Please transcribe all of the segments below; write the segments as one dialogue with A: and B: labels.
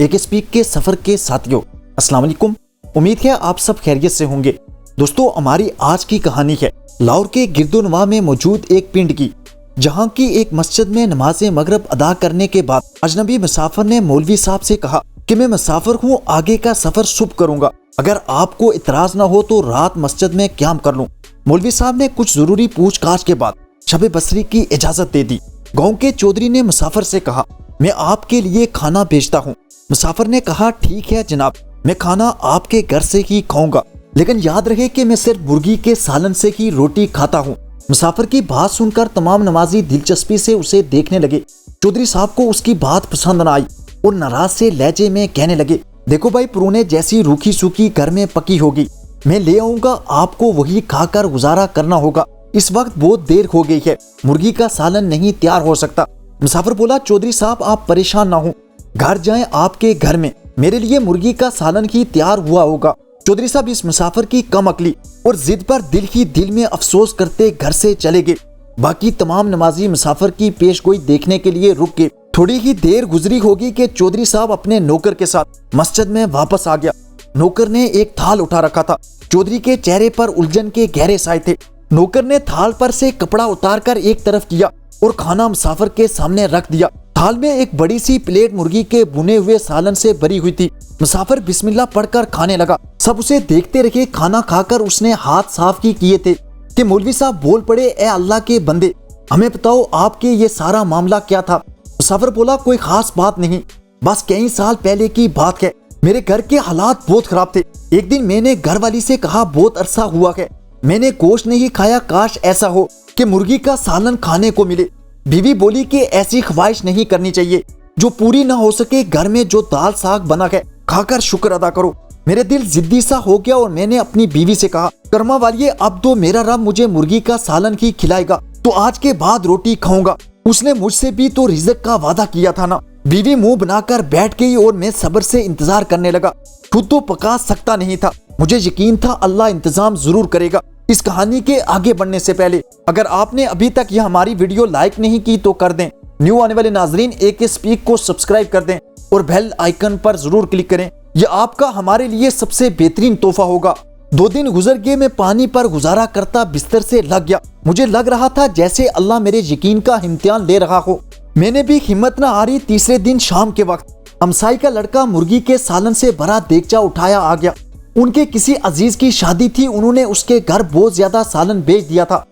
A: एक स्पीक के सफर के साथियों, अस्सलाम वालेकुम। उम्मीद है आप सब खैरियत से होंगे। दोस्तों, हमारी आज की कहानी है लाहौर के गिरदोनवा में मौजूद एक पिंड की, जहां की एक मस्जिद में नमाज मगरिब अदा करने के बाद अजनबी मुसाफिर ने मौलवी साहब से कहा कि मैं मुसाफिर हूँ, आगे का सफर सुबह करूंगा, अगर आपको इतराज ना हो तो रात मस्जिद में क्याम कर लूं। मौलवी साहब ने कुछ जरूरी पूछताछ के बाद शब बसरी की इजाजत दे दी। गांव के चौधरी ने मुसाफिर से कहा, मैं आपके लिए खाना भेजता हूँ। मुसाफिर ने कहा, ठीक है जनाब, मैं खाना आपके घर से ही खाऊंगा, लेकिन याद रहे कि मैं सिर्फ मुर्गी के सालन से ही रोटी खाता हूँ। मुसाफिर की बात सुनकर तमाम नमाजी दिलचस्पी से उसे देखने लगे। चौधरी साहब को उसकी बात पसंद न आई और नाराज से लहजे में कहने लगे, देखो भाई, पुराने जैसी रूखी सूखी घर में पकी होगी, मैं ले आऊंगा, आपको वही खाकर गुजारा करना होगा। इस वक्त बहुत देर हो गई है, मुर्गी का सालन नहीं तैयार हो सकता। मुसाफिर बोला, चौधरी साहब आप परेशान ना हो, घर जाएं, आपके घर में मेरे लिए मुर्गी का सालन ही तैयार हुआ होगा। चौधरी साहब इस मुसाफिर की कम अकली और जिद पर दिल ही दिल में अफसोस करते घर से चले गए। बाकी तमाम नमाजी मुसाफिर की पेशगोई देखने के लिए रुक गए। थोड़ी ही देर गुजरी होगी कि चौधरी साहब अपने नौकर के साथ मस्जिद में वापस आ गया। नौकर ने एक थाल उठा रखा था। चौधरी के चेहरे पर उलझन के गहरे साए थे। नौकर ने थाल पर से कपड़ा उतारकर एक तरफ किया और खाना मुसाफिर के सामने रख दिया। थाल में एक बड़ी सी प्लेट मुर्गी के भुने हुए सालन से भरी हुई थी। मुसाफिर बिस्मिल्लाह पढ़कर खाने लगा। सब उसे देखते रहे। खाना खाकर उसने हाथ साफ ही किए थे कि मौलवी साहब बोल पड़े, ए अल्लाह के बंदे, हमें बताओ आपके ये सारा मामला क्या था। मुसाफिर बोला, कोई खास बात नहीं, बस कई साल पहले की बात है। मेरे घर के हालात बहुत खराब थे। एक दिन मैंने घर वाली से कहा, बहुत अरसा हुआ है मैंने गोश्त नहीं खाया, काश ऐसा हो कि मुर्गी का सालन खाने को मिले। बीवी बोली कि ऐसी ख्वाहिश नहीं करनी चाहिए जो पूरी ना हो सके। घर में जो दाल साग बना है खाकर शुक्र अदा करो। मेरे दिल जिद्दी सा हो गया और मैंने अपनी बीवी से कहा, कर्मा वालिए, अब तो मेरा रब मुझे मुर्गी का सालन ही खिलाएगा तो आज के बाद रोटी खाऊंगा। उसने मुझसे भी तो रिज़्क का वादा किया था ना। बीवी मुंह बनाकर बैठ गई और मैं सब्र से इंतजार करने लगा। खुद तो पका सकता नहीं था, मुझे यकीन था अल्लाह इंतजाम जरूर करेगा। इस कहानी के आगे बढ़ने से पहले अगर आपने अभी तक यह हमारी वीडियो लाइक नहीं की तो कर दें। न्यू आने वाले नाजरीन एक स्पीक को सब्सक्राइब कर दें और बेल आइकन पर जरूर क्लिक करें। यह आपका हमारे लिए सबसे बेहतरीन तोहफा होगा। 2 दिन गुजर गए, मैं पानी पर गुजारा करता बिस्तर से लग गया। मुझे लग रहा था जैसे अल्लाह मेरे यकीन का इम्तिहान ले रहा हो। मैंने भी हिम्मत न हारी। तीसरे दिन शाम के वक्त हमसाई का लड़का मुर्गी के सालन से भरा देगचा उठाया आ गया। उनके किसी अजीज की शादी थी, उन्होंने उसके घर बहुत ज्यादा सालन बेच दिया था।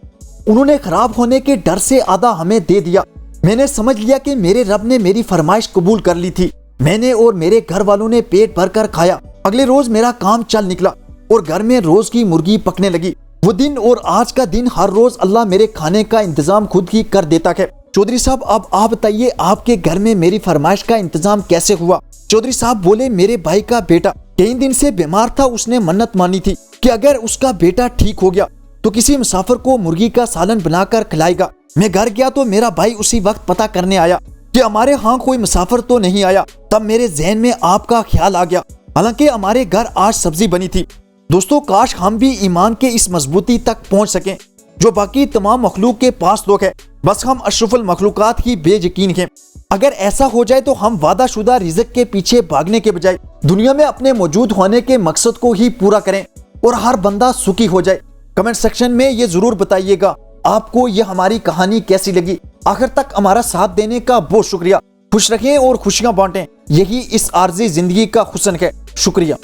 A: उन्होंने खराब होने के डर से आधा हमें दे दिया। मैंने समझ लिया कि मेरे रब ने मेरी फरमाइश कबूल कर ली थी। मैंने और मेरे घर वालों ने पेट भरकर खाया। अगले रोज मेरा काम चल निकला और घर में रोज की मुर्गी पकने लगी। वो दिन और आज का दिन हर रोज अल्लाह मेरे खाने का इंतजाम खुद ही कर देता है। चौधरी साहब, अब आप बताइए, आपके घर में मेरी फरमाइश का इंतजाम कैसे हुआ। चौधरी साहब बोले, मेरे भाई का बेटा कई दिन से बीमार था। उसने मन्नत मानी थी कि अगर उसका बेटा ठीक हो गया तो किसी मुसाफिर को मुर्गी का सालन बनाकर खिलाएगा। मैं घर गया तो मेरा भाई उसी वक्त पता करने आया कि हमारे यहाँ कोई मुसाफिर तो नहीं आया। तब मेरे जहन में आपका ख्याल आ गया। हालांकि हमारे घर आज सब्जी बनी थी। दोस्तों, काश हम भी ईमान के इस मजबूती तक पहुँच सकें जो बाकी तमाम मखलूक के पास लोग है। बस हम अशरफुल मखलूकात ही बेयकीन हैं। अगर ऐसा हो जाए तो हम वादाशुदा रिज़्क के पीछे भागने के बजाय दुनिया में अपने मौजूद होने के मकसद को ही पूरा करें और हर बंदा सुखी हो जाए। कमेंट सेक्शन में ये जरूर बताइएगा आपको ये हमारी कहानी कैसी लगी। आखिर तक हमारा साथ देने का बहुत शुक्रिया। खुश रहें और खुशियां बांटें, यही इस आर्जी जिंदगी का हुस्न है। शुक्रिया।